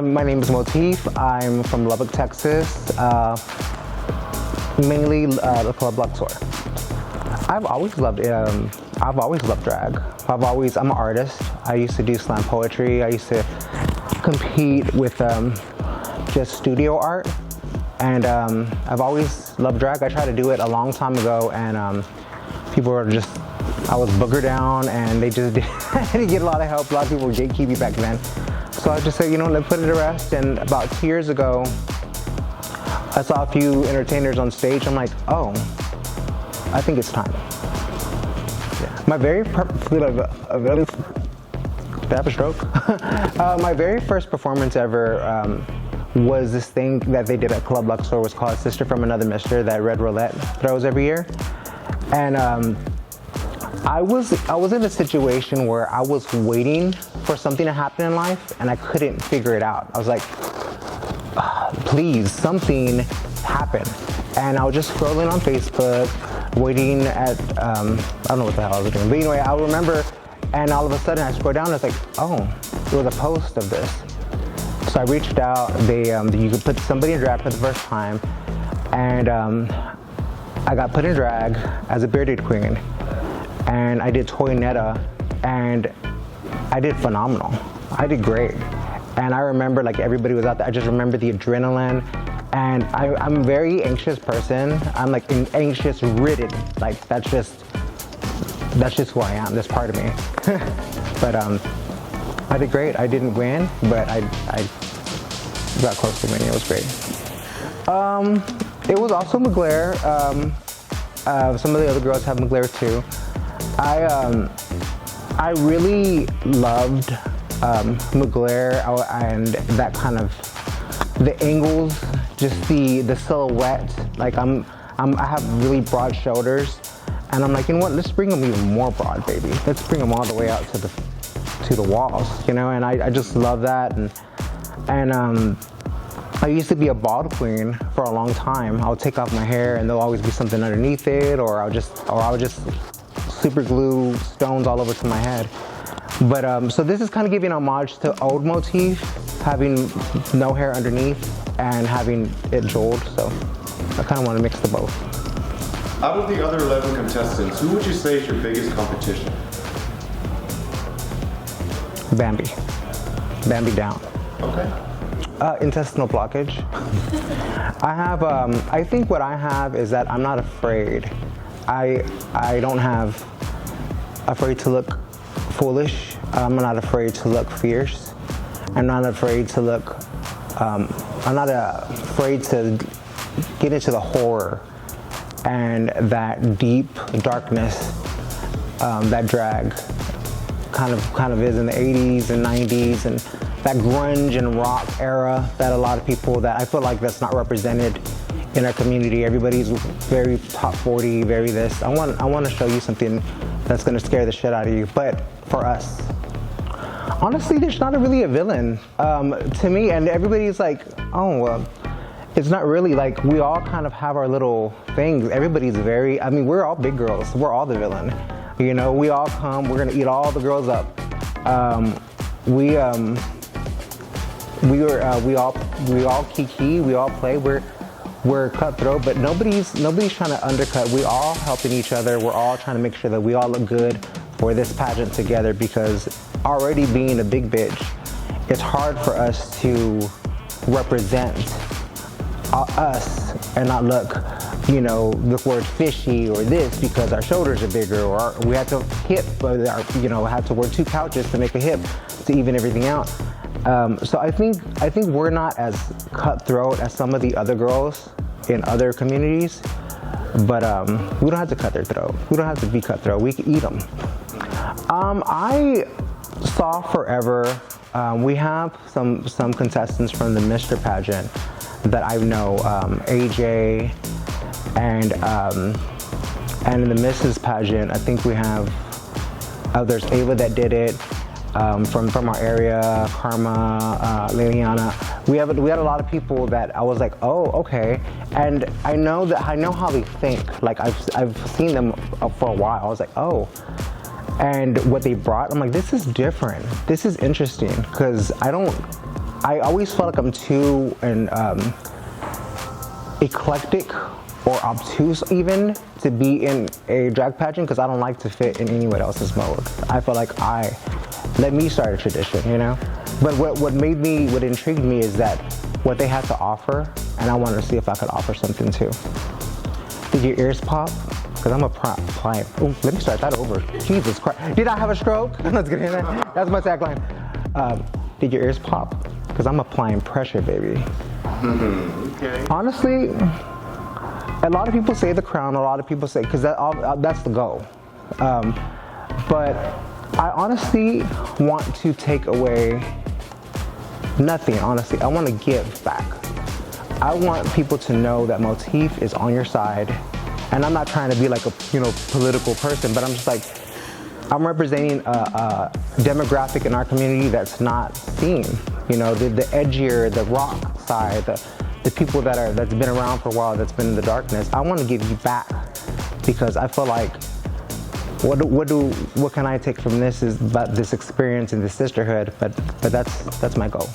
My name is Motif. I'm from Lubbock, Texas. Mainly the Club Luxor. I've always loved drag. I'm an artist. I used to do slam poetry. I used to compete with just studio art, and I've always loved drag. I tried to do it a long time ago, and people were just, I was boogered down, and they just didn't get a lot of help. A lot of people were gatekeeping back then. So I just said, let's put it to rest. And about 2 years ago, I saw a few entertainers on stage. I'm like, oh, I think it's time. Yeah. My very my very first performance ever was this thing that they did at Club Luxor. It was called Sister from Another Mister, that Red Roulette throws every year. And I was in a situation where I was waiting for something to happen in life, and I couldn't figure it out. I was like, please, something happen. And I was just scrolling on Facebook, waiting at, I don't know what the hell I was doing. But anyway, I remember, and all of a sudden I scrolled down and I was like, oh, there was a post of this. So I reached out. You could put somebody in drag for the first time. And I got put in drag as a bearded queen. And I did Toynetta, and I did phenomenal. I did great. And I remember, like, everybody was out there. I just remember the adrenaline. And I'm a very anxious person. I'm like anxious ridden. Like, that's just who I am. That's part of me. But I did great. I didn't win, but I got close to winning. It was great. It was also McGlair. Some of the other girls have McGlair too. I really loved McGlair and that kind of the angles, just the silhouette. Like I have really broad shoulders, and I'm like, let's bring them even more broad, baby. Let's bring them all the way out to the walls, and I just love that. And I used to be a bald queen for a long time. I would take off my hair, and there'll always be something underneath it, or I would just super glue stones all over to my head. But so this is kind of giving homage to old Motif, having no hair underneath and having it jeweled. So I kind of want to mix the both. Out of the other 11 contestants, who would you say is your biggest competition? Bambi down. Okay. Intestinal blockage. I think what I have is that I'm not afraid. I don't have afraid to look foolish. I'm not afraid to look fierce. I'm not afraid to look, I'm not afraid to get into the horror and that deep darkness that drag kind of is in the 80s and 90s, and that grunge and rock era that a lot of people, that I feel like that's not represented in our community. Everybody's very top 40, very this. I want to show you something that's going to scare the shit out of you, but for us. Honestly, there's not really a villain to me, and everybody's like, oh, well, it's not really. Like, we all kind of have our little things. Everybody's we're all big girls. We're all the villain. We all come, we're going to eat all the girls up. We all kiki, we all play, we're cutthroat, but nobody's trying to undercut. We all helping each other. We're all trying to make sure that we all look good for this pageant together, because already being a big bitch, it's hard for us to represent us and not look, the word fishy or this, because our shoulders are bigger, or we had to had to wear 2 couches to make a hip to even everything out. So I think we're not as cutthroat as some of the other girls in other communities, but we don't have to cut their throat. We don't have to be cutthroat. We can eat them. I saw forever. We have some contestants from the Mr. pageant that I know, AJ, and in the Mrs. pageant, I think we have. There's Ava that did it. From our area, Karma, Liliana. We had a lot of people that I was like, oh, okay. And I know how they think. Like, I've seen them for a while. I was like, oh. And what they brought, I'm like, this is different. This is interesting, because I don't I always felt like I'm too eclectic or obtuse even to be in a drag pageant because I don't like to fit in anyone else's mode. I feel like let me start a tradition, you know? But what intrigued me is that what they had to offer, and I wanted to see if I could offer something too. Did your ears pop? Because I'm a client. Oh, let me start that over. Jesus Christ. Did I have a stroke? Let's get in there. That's my tagline. Did your ears pop? Because I'm applying pressure, baby. Okay. Honestly, a lot of people say the crown. A lot of people say, because that's the goal. But I honestly want to take away nothing, honestly. I want to give back. I want people to know that Motif is on your side. And I'm not trying to be like a political person, but I'm just like, I'm representing a demographic in our community that's not seen. You know, the edgier, the rock side, the people that's been around for a while, that's been in the darkness. I want to give you back because I feel like what can I take from this is about this experience and this sisterhood, but that's my goal.